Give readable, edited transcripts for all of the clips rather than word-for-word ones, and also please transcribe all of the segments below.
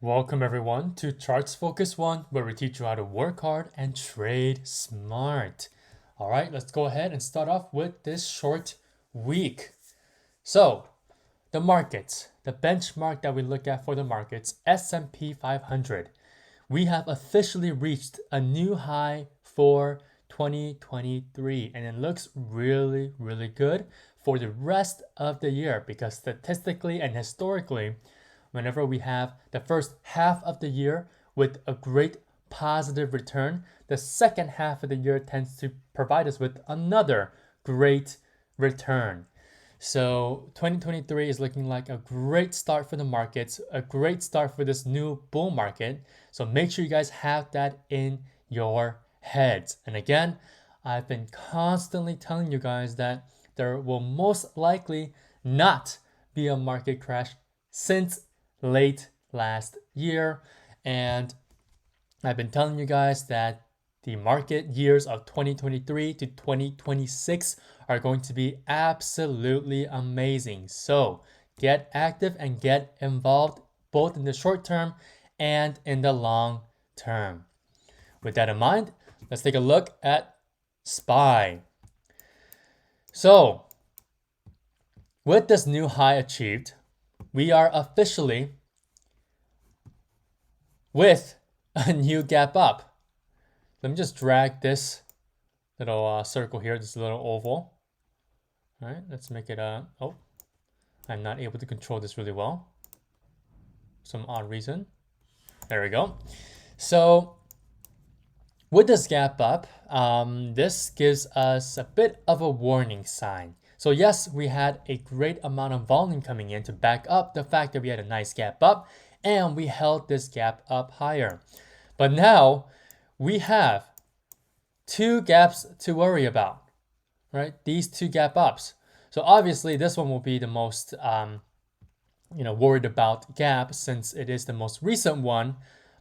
Welcome everyone to Charts Focus 1, where we teach you how to work hard and trade smart. All right, let's go ahead and start off with this short week. So, the markets, the benchmark that we look at for the markets, S&P 500. We have officially reached a new high for 2023, and it looks really, really good for the rest of the year because statistically and historically, whenever we have the first half of the year with a great positive return, the second half of the year tends to provide us with another great return. So 2023 is looking like a great start for the markets, a great start for this new bull market. So make sure you guys have that in your heads. And again, I've been constantly telling you guys that there will most likely not be a market crash since late last year. And I've been telling you guys that the market years of 2023 to 2026 are going to be absolutely amazing. So get active and get involved both in the short term and in the long term. With that in mind, let's take a look at SPY. So with this new high achieved, we are officially with a new gap up. Let me just drag this little circle here, this little oval. All right, let's make it oh, I'm not able to control this really well. Some odd reason. There we go. So with this gap up, this gives us a bit of a warning sign. So yes, we had a great amount of volume coming in to back up the fact that we had a nice gap up and we held this gap up higher. But now we have two gaps to worry about, right? These two gap ups. So obviously this one will be the most worried about gap since it is the most recent one,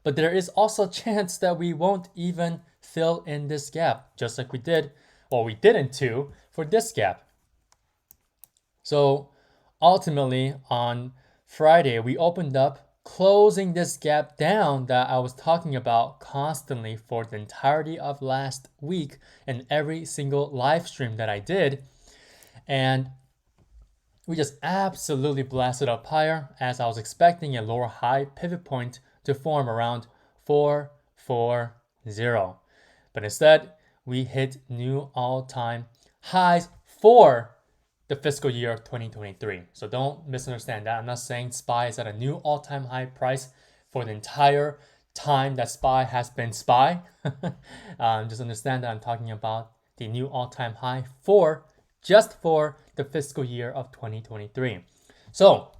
but there is also a chance that we won't even fill in this gap, just like we did, or we didn't too, for this gap. So ultimately on Friday, we opened up closing this gap down that I was talking about constantly for the entirety of last week and every single live stream that I did. And we just absolutely blasted up higher as I was expecting a lower high pivot point to form around 440. But instead, we hit new all-time highs for the fiscal year of 2023. So don't misunderstand that. I'm not saying SPY is at a new all-time high price for the entire time that SPY has been SPY. Just understand that I'm talking about the new all-time high for just for the fiscal year of 2023. So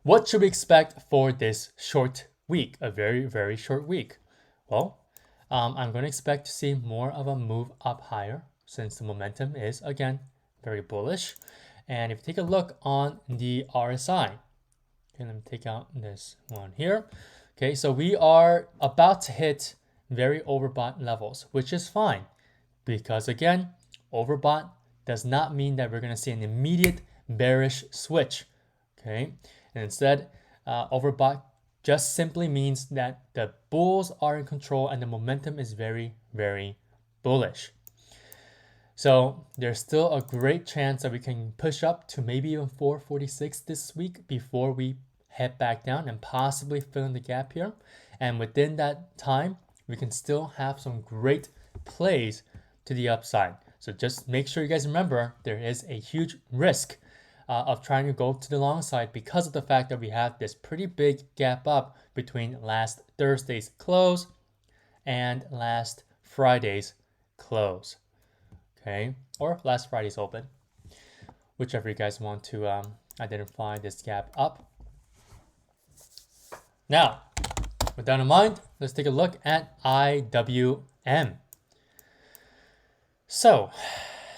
what should we expect for this short week? A very, very short week. Well, I'm going to expect to see more of a move up higher since the momentum is, again, very bullish. And if you take a look on the RSI, okay, let me take out this one here. Okay, so we are about to hit very overbought levels, which is fine because again, overbought does not mean that we're going to see an immediate bearish switch. Okay, and instead, overbought just simply means that the bulls are in control and the momentum is very, very bullish. So there's still a great chance that we can push up to maybe even 446 this week before we head back down and possibly fill in the gap here. And within that time, we can still have some great plays to the upside. So just make sure you guys remember there is a huge risk of trying to go to the long side because of the fact that we have this pretty big gap up between last Thursday's close and last Friday's close. Okay, or last Friday's open, whichever you guys want to identify this gap up. Now, with that in mind, let's take a look at IWM. So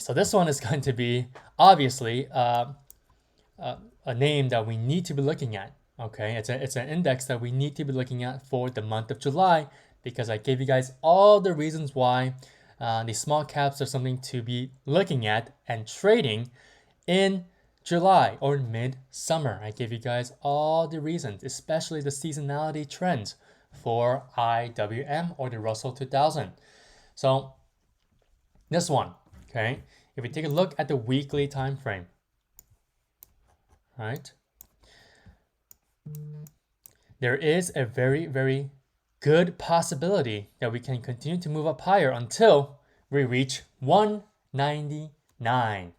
this one is going to be obviously a name that we need to be looking at. Okay, it's an index that we need to be looking at for the month of July because I gave you guys all the reasons why the small caps are something to be looking at and trading in July or mid-summer. I gave you guys all the reasons, especially the seasonality trends for IWM or the Russell 2000. So this one, okay, if we take a look at the weekly time frame, right, there is a very, very good possibility that we can continue to move up higher until we reach 199.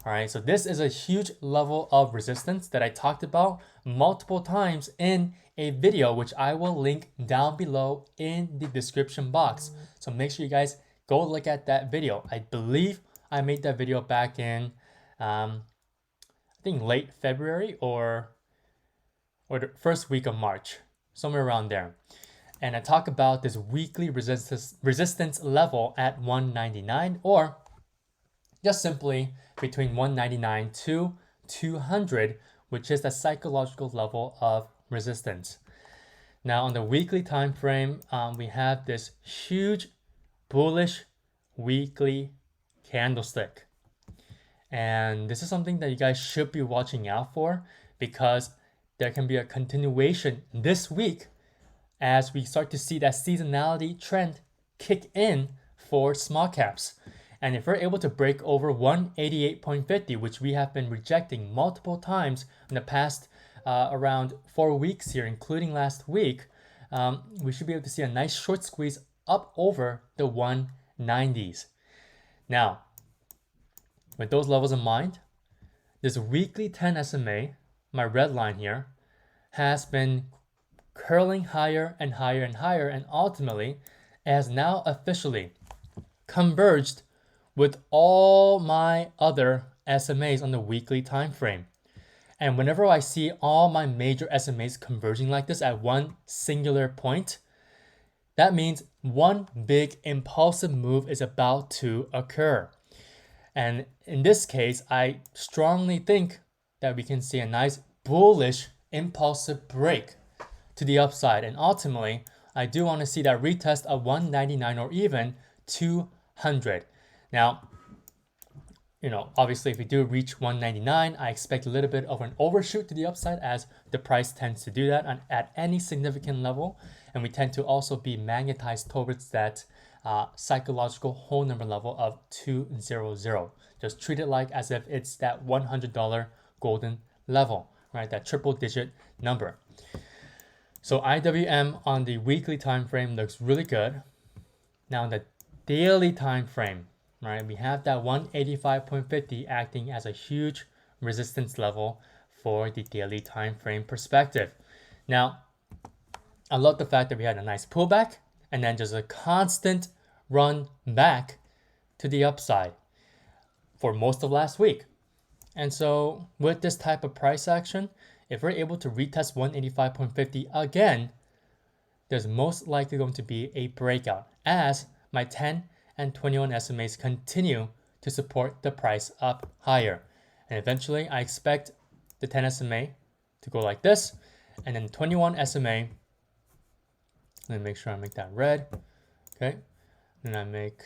All right, so this is a huge level of resistance that I talked about multiple times in a video, which I will link down below in the description box. So make sure you guys go look at that video. I believe I made that video back in, I think late February or the first week of March, somewhere around there. And I talk about this weekly resistance level at 199, or just simply between 199 to 200, which is the psychological level of resistance. Now on the weekly time frame, we have this huge bullish weekly candlestick. And this is something that you guys should be watching out for, because there can be a continuation this week as we start to see that seasonality trend kick in for small caps. And if we're able to break over 188.50, which we have been rejecting multiple times in the past around 4 weeks here, including last week, we should be able to see a nice short squeeze up over the 190s. Now, with those levels in mind, this weekly 10 SMA, my red line here, has been curling higher and higher and higher, and ultimately has now officially converged with all my other SMAs on the weekly time frame. And whenever I see all my major SMAs converging like this at one singular point, that means one big impulsive move is about to occur. And in this case, I strongly think that we can see a nice bullish impulsive break to the upside. And ultimately, I do want to see that retest of 199 or even 200. Now, obviously if we do reach 199, I expect a little bit of an overshoot to the upside, as the price tends to do that at any significant level. And we tend to also be magnetized towards that psychological whole number level of 200. Just treat it like as if it's that $100 golden level, right? That triple digit number. So IWM on the weekly time frame looks really good. Now on the daily time frame, right, we have that 185.50 acting as a huge resistance level for the daily time frame perspective. Now, I love the fact that we had a nice pullback and then just a constant run back to the upside for most of last week. And so with this type of price action, if we're able to retest 185.50 again, there's most likely going to be a breakout as my 10 and 21 SMAs continue to support the price up higher. And eventually I expect the 10 SMA to go like this, and then 21 SMA, let me make sure I make that red, okay? Then I make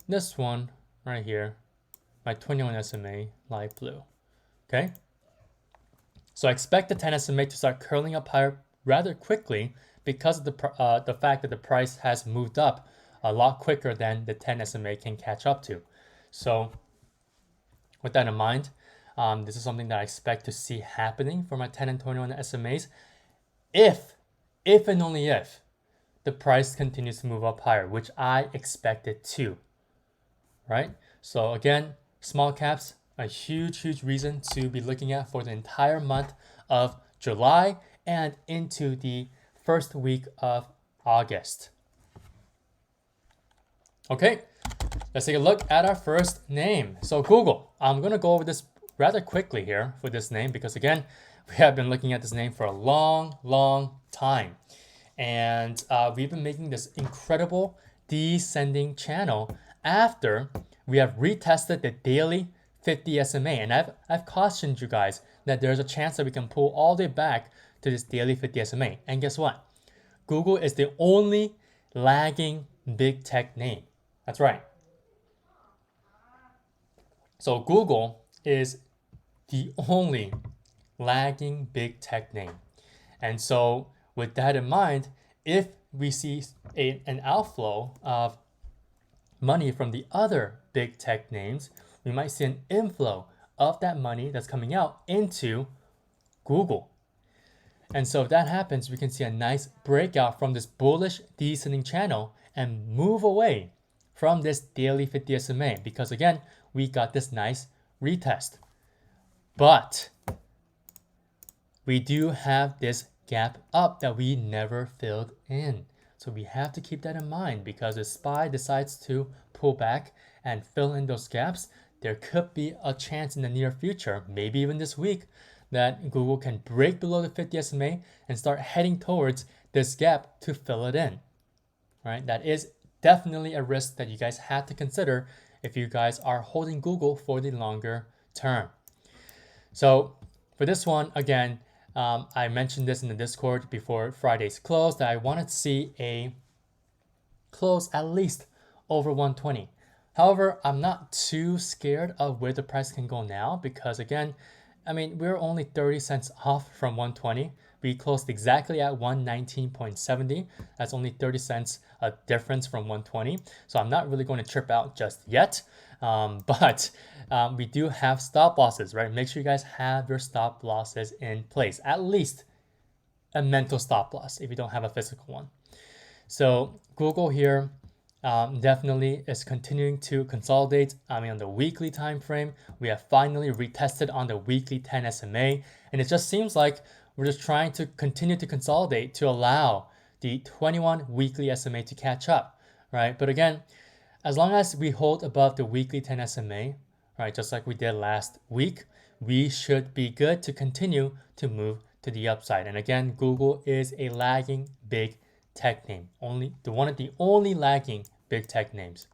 this one right here, my 21 SMA light blue, okay? So I expect the 10 SMA to start curling up higher rather quickly because of the fact that the price has moved up a lot quicker than the 10 SMA can catch up to. So with that in mind, this is something that I expect to see happening for my 10 and 21 SMAs if and only if the price continues to move up higher, which I expect it to, right? So again, small caps, a huge reason to be looking at for the entire month of July and into the first week of August. Okay, let's take a look at our first name. So Google, I'm going to go over this rather quickly here for this name because again, we have been looking at this name for a long time. And we've been making this incredible descending channel after we have retested the daily 50 SMA. And I've cautioned you guys that there's a chance that we can pull all the way back to this daily 50 SMA. And guess what? Google is the only lagging big tech name. That's right. So Google is the only lagging big tech name. And so with that in mind, if we see an outflow of money from the other big tech names, we might see an inflow of that money that's coming out into Google. And so if that happens, we can see a nice breakout from this bullish descending channel and move away from this daily 50 SMA because again, we got this nice retest. But we do have this gap up that we never filled in. So we have to keep that in mind because if SPY decides to pull back and fill in those gaps, there could be a chance in the near future, maybe even this week, that Google can break below the 50 SMA and start heading towards this gap to fill it in. All right, that is definitely a risk that you guys have to consider if you guys are holding Google for the longer term. So for this one, again, I mentioned this in the Discord before Friday's close that I wanted to see a close at least over 120. However, I'm not too scared of where the price can go now because again, I mean, we're only 30 cents off from 120. We closed exactly at 119.70. That's only 30 cents a difference from 120. So I'm not really going to trip out just yet. But we do have stop losses, right? Make sure you guys have your stop losses in place, at least a mental stop loss if you don't have a physical one. So Google here definitely is continuing to consolidate. I mean, on the weekly time frame, we have finally retested on the weekly 10 SMA, and it just seems like we're just trying to continue to consolidate to allow the 21 weekly SMA to catch up, right? But again, as long as we hold above the weekly 10 SMA, right, just like we did last week, we should be good to continue to move to the upside. And again, Google is a lagging big tech name, only the one of the only lagging big tech names.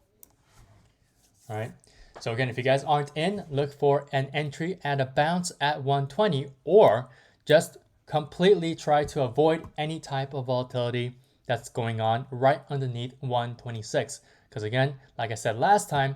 All right. So again, if you guys aren't in, look for an entry and a bounce at 120, or just completely try to avoid any type of volatility that's going on right underneath 126. Because again, like I said last time,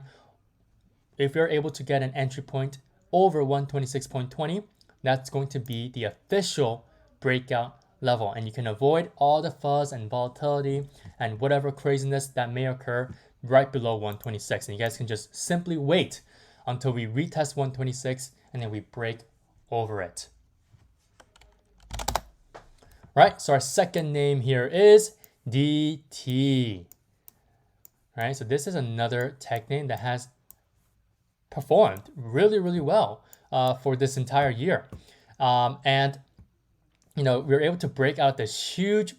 if you're able to get an entry point over 126.20, that's going to be the official breakout level. And you can avoid all the fuzz and volatility and whatever craziness that may occur right below 126. And you guys can just simply wait until we retest 126 and then we break over it. Right, so our second name here is DT. All right, so this is another tech name that has performed really, really well for this entire year. And, you know, we were able to break out this huge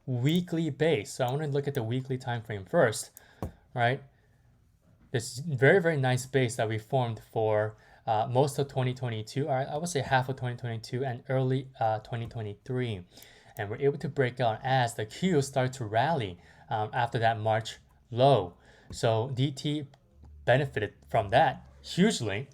weekly base. So I want to look at the weekly time frame first, right? This very, very nice base that we formed for most of 2022, or I would say half of 2022 and early 2023. And we're able to break out as the Q started to rally after that March low. So DT benefited from that hugely.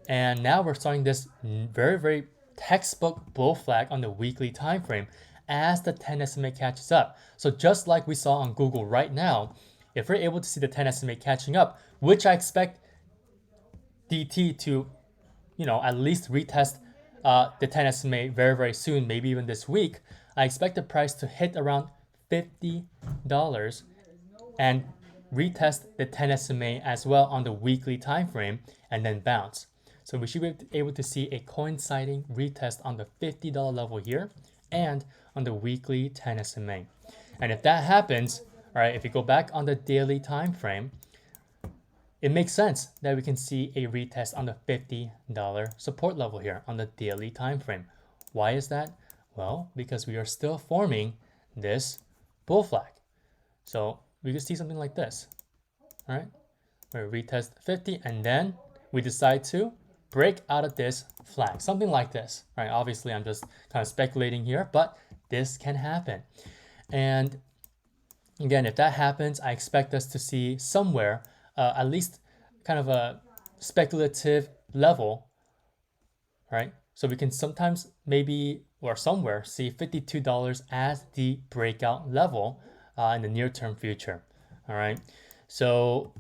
And now we're starting this very, very textbook bull flag on the weekly time frame as the 10 SMA catches up. So just like we saw on Google right now, if we're able to see the 10 SMA catching up, which I expect DT to, you know, at least retest the 10 SMA very, very soon, maybe even this week, I expect the price to hit around $50 and retest the 10 SMA as well on the weekly time frame and then bounce. So we should be able to see a coinciding retest on the $50 level here and on the weekly 10 SMA. And if that happens, all right, if you go back on the daily time frame, it makes sense that we can see a retest on the $50 support level here on the daily time frame. Why is that? Well, because we are still forming this bull flag. So we could see something like this, all right? Where we retest 50 and then we decide to break out of this flag, something like this, right? Obviously, I'm just kind of speculating here, but this can happen. And again, if that happens, I expect us to see somewhere, at least kind of a speculative level, right? So we can sometimes maybe or somewhere see $52 as the breakout level in the near-term future, all right? So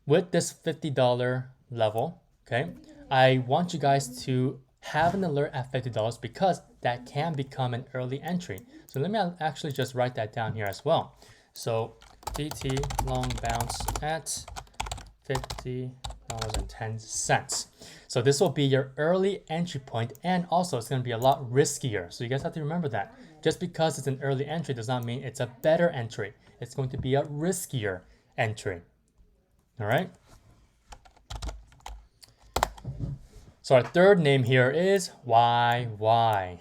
with this $50 level, Okay, I want you guys to have an alert at $50 because that can become an early entry. So let me actually just write that down here as well. So DT long bounce at $50.10. So this will be your early entry point, and also it's going to be a lot riskier. So you guys have to remember that. Just because it's an early entry does not mean it's a better entry. It's going to be a riskier entry. All right. So our third name here is YY.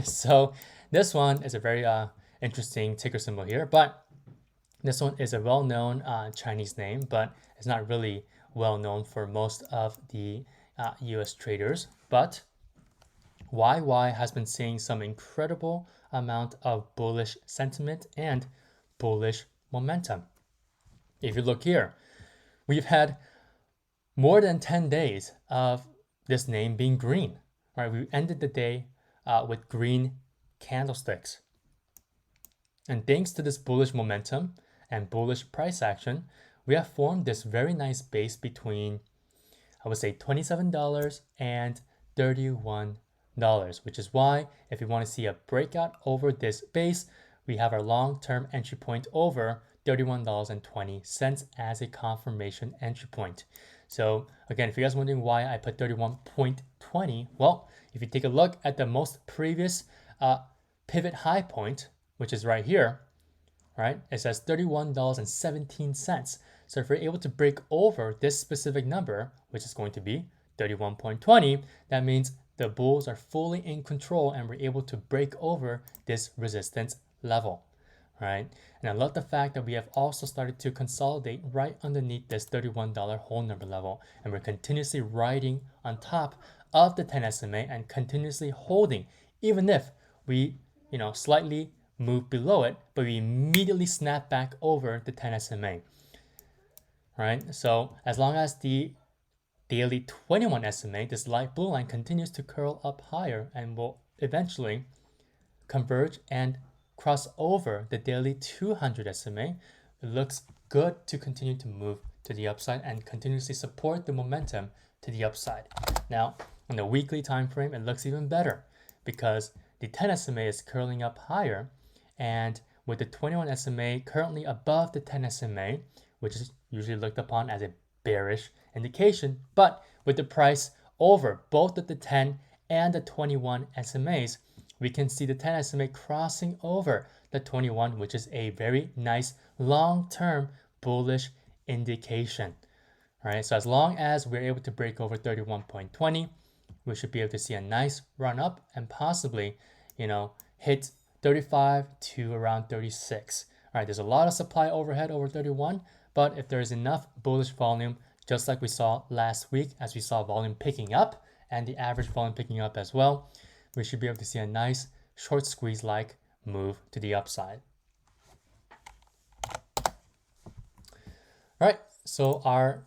So this one is a very interesting ticker symbol here, but this one is a well-known Chinese name, but it's not really well-known for most of the US traders. But YY has been seeing some incredible amount of bullish sentiment and bullish momentum. If you look here, we've had more than 10 days of this name being green. Right? We ended the day with green candlesticks. And thanks to this bullish momentum and bullish price action, we have formed this very nice base between, I would say, $27 and $31, which is why if you want to see a breakout over this base, we have our long-term entry point over $31.20 as a confirmation entry point. So again, if you guys are wondering why I put 31.20, well, if you take a look at the most previous pivot high point, which is right here, right? It says $31.17. So if we're able to break over this specific number, which is going to be 31.20, that means the bulls are fully in control and we're able to break over this resistance level, right? And I love the fact that we have also started to consolidate right underneath this $31 whole number level, and we're continuously riding on top of the 10 SMA and continuously holding, even if we, slightly move below it, but we immediately snap back over the 10 SMA, right? So as long as the daily 21 SMA, this light blue line continues to curl up higher and will eventually converge and cross over the daily 200 SMA, it looks good to continue to move to the upside and continuously support the momentum to the upside. Now, on the weekly time frame, it looks even better because the 10 SMA is curling up higher, and with the 21 SMA currently above the 10 SMA, which is usually looked upon as a bearish indication, but with the price over both of the 10 and the 21 SMAs, we can see the 10 SMA crossing over the 21, which is a very nice long-term bullish indication. All right, so as long as we're able to break over 31.20, we should be able to see a nice run up and possibly, hit 35 to around 36. All right, there's a lot of supply overhead over 31, but if there is enough bullish volume, just like we saw last week, as we saw volume picking up and the average volume picking up as well, we should be able to see a nice short squeeze-like move to the upside. All right, so our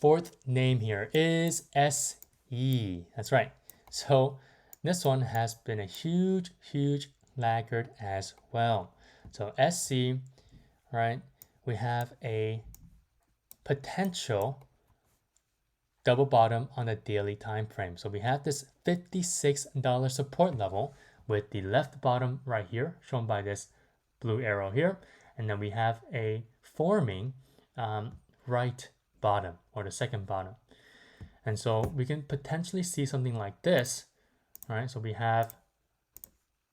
fourth name here is SE. That's right. So this one has been a huge laggard as well. So SC, right, we have a potential double bottom on the daily time frame. So we have this $56 support level with the left bottom right here, shown by this blue arrow here. And then we have a forming right bottom, or the second bottom. And so we can potentially see something like this, right? So we have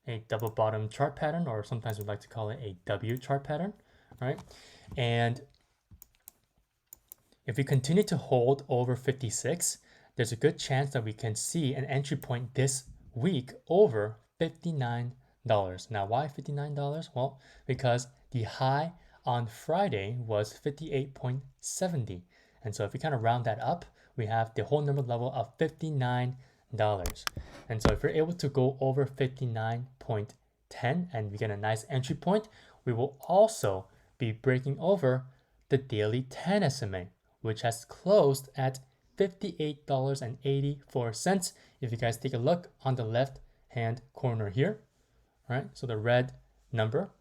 a double bottom chart pattern, or sometimes we like to call it a W chart pattern, right? And if we continue to hold over 56, there's a good chance that we can see an entry point this week over $59. Now, why $59? Well, because the high on Friday was 58.70. And so if we kind of round that up, we have the whole number level of $59. And so if we're able to go over 59.10 and we get a nice entry point, we will also be breaking over the daily 10 SMA, which has closed at $58.84. If you guys take a look on the left hand corner here, right? So the red number,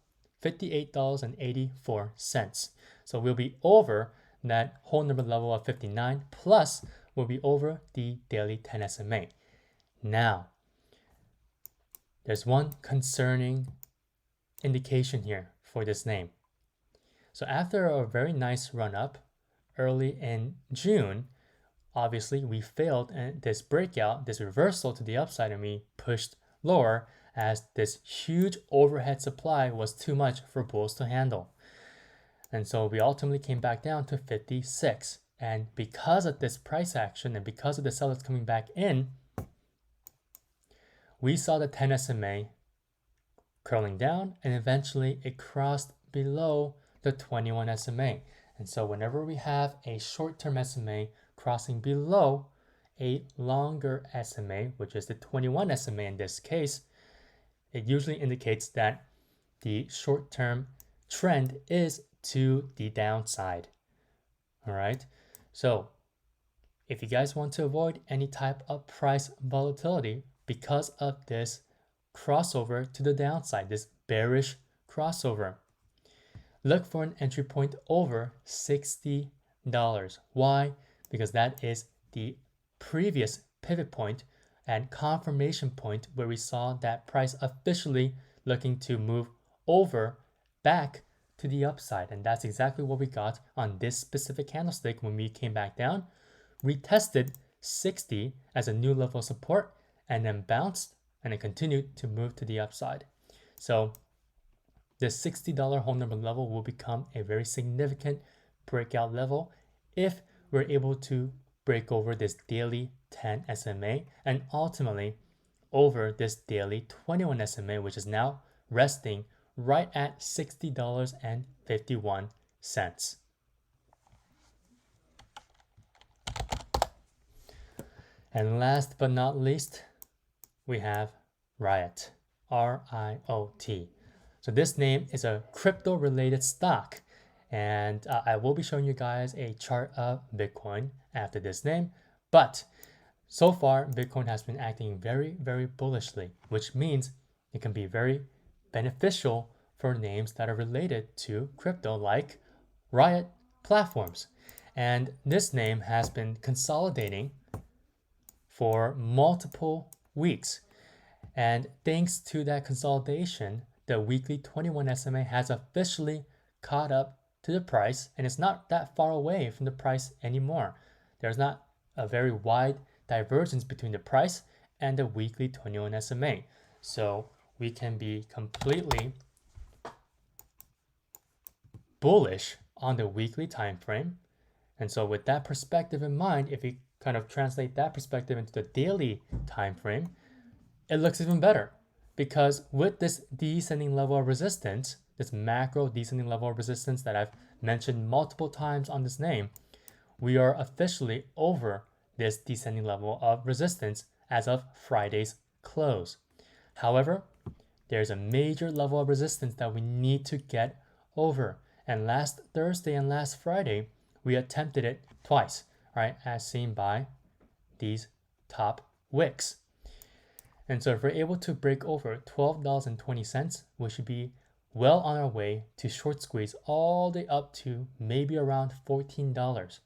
$58.84. So we'll be over that whole number level of 59, plus will be over the daily 10 SMA. Now, there's one concerning indication here for this name. So after a very nice run up early in June, obviously we failed in this breakout, this reversal to the upside, and we pushed lower as this huge overhead supply was too much for bulls to handle. And so we ultimately came back down to 56. And because of this price action and because of the sellers coming back in, we saw the 10 SMA curling down, and eventually it crossed below the 21 SMA. And so whenever we have a short-term SMA crossing below a longer SMA, which is the 21 SMA in this case, it usually indicates that the short-term trend is to the downside. All right. So if you guys want to avoid any type of price volatility because of this crossover to the downside, this bearish crossover, look for an entry point over $60. Why? Because that is the previous pivot point and confirmation point where we saw that price officially looking to move over back to the upside. And that's exactly what we got on this specific candlestick when we came back down. We tested 60 as a new level of support and then bounced and it continued to move to the upside. So the $60 whole number level will become a very significant breakout level if we're able to break over this daily 10 SMA and ultimately over this daily 21 SMA, which is now resting right at $60.51. And last but not least, we have Riot, R-I-O-T. So this name is a crypto-related stock, and I will be showing you guys a chart of Bitcoin after this name. But so far, Bitcoin has been acting very, very bullishly, which means it can be very beneficial for names that are related to crypto, like Riot platforms. And this name has been consolidating for multiple weeks. And thanks to that consolidation, the weekly 21 SMA has officially caught up to the price, and it's not that far away from the price anymore. There's not a very wide divergence between the price and the weekly 21 SMA. So we can be completely bullish on the weekly time frame. And so with that perspective in mind, if we kind of translate that perspective into the daily time frame, it looks even better, because with this descending level of resistance, this macro descending level of resistance that I've mentioned multiple times on this name, we are officially over this descending level of resistance as of Friday's close. However, there's a major level of resistance that we need to get over. And last Thursday and last Friday, we attempted it twice, right? As seen by these top wicks. And so if we're able to break over $12.20, we should be well on our way to short squeeze all the way up to maybe around $14,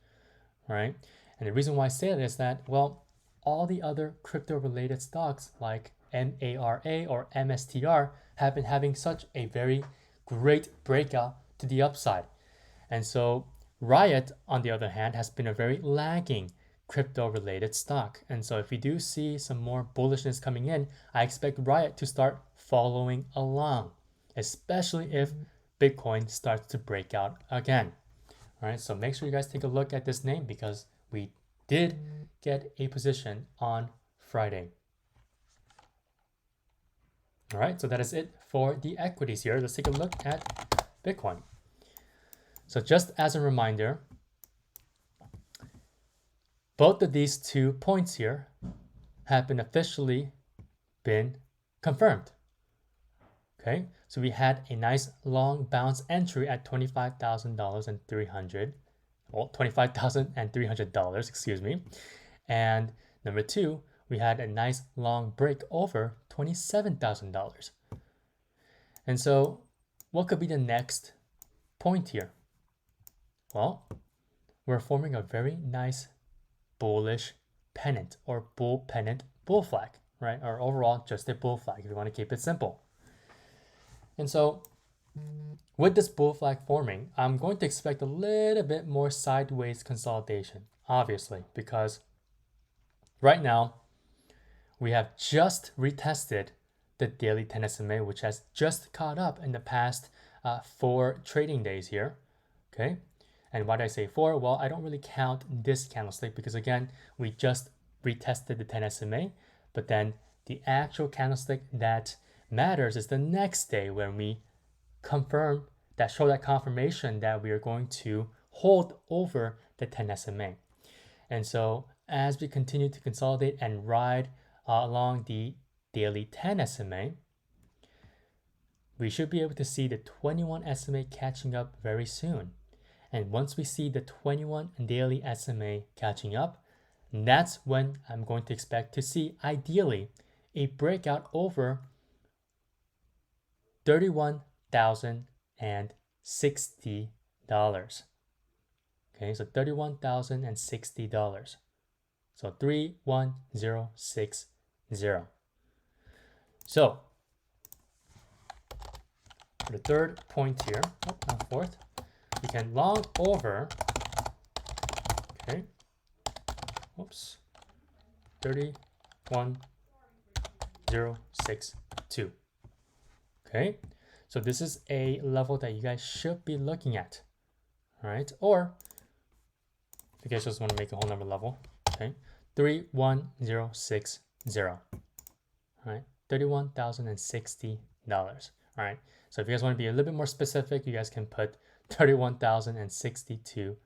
right? And the reason why I say that is that, well, all the other crypto related stocks like MARA or MSTR have been having such a very great breakout to the upside. And so Riot, on the other hand, has been a very lagging crypto related stock. And so if we do see some more bullishness coming in, I expect Riot to start following along, especially if Bitcoin starts to break out again. All right, so make sure you guys take a look at this name because we did get a position on Friday. All right, so that is it for the equities here. Let's take a look at Bitcoin. So just as a reminder, both of these 2 points here have been officially been confirmed. Okay, so we had a nice long bounce entry at $25,300, well, $25,300, excuse me. And number 2, we had a nice long break over $27,000. And so what could be the next point here? Well, we're forming a very nice bullish pennant or bull pennant bull flag, right? Or overall, just a bull flag if you want to keep it simple. And so with this bull flag forming, I'm going to expect a little bit more sideways consolidation, obviously, because right now we have just retested the daily 10 SMA, which has just caught up in the past 4 trading days here, okay? And why do I say 4? Well, I don't really count this candlestick because again, we just retested the 10 SMA, but then the actual candlestick that matters is the next day when we confirm that show that confirmation that we are going to hold over the 10 SMA. And so as we continue to consolidate and ride along the daily 10 SMA, we should be able to see the 21 SMA catching up very soon. And once we see the 21 daily SMA catching up, that's when I'm going to expect to see, ideally, a breakout over $31,060. Okay, so $31,060. So 31060. So for the third point here, fourth, we can long over, okay, 31062. Okay, so this is a level that you guys should be looking at, all right? Or if you guys just want to make a whole number level, okay, 31060, all right, $31,060, all right? So if you guys want to be a little bit more specific, you guys can put $31,062.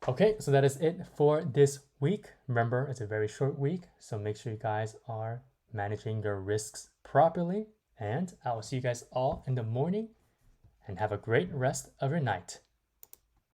Okay, so that is it for this week. Remember, it's a very short week, so make sure you guys are managing your risks properly. And I will see you guys all in the morning, and have a great rest of your night.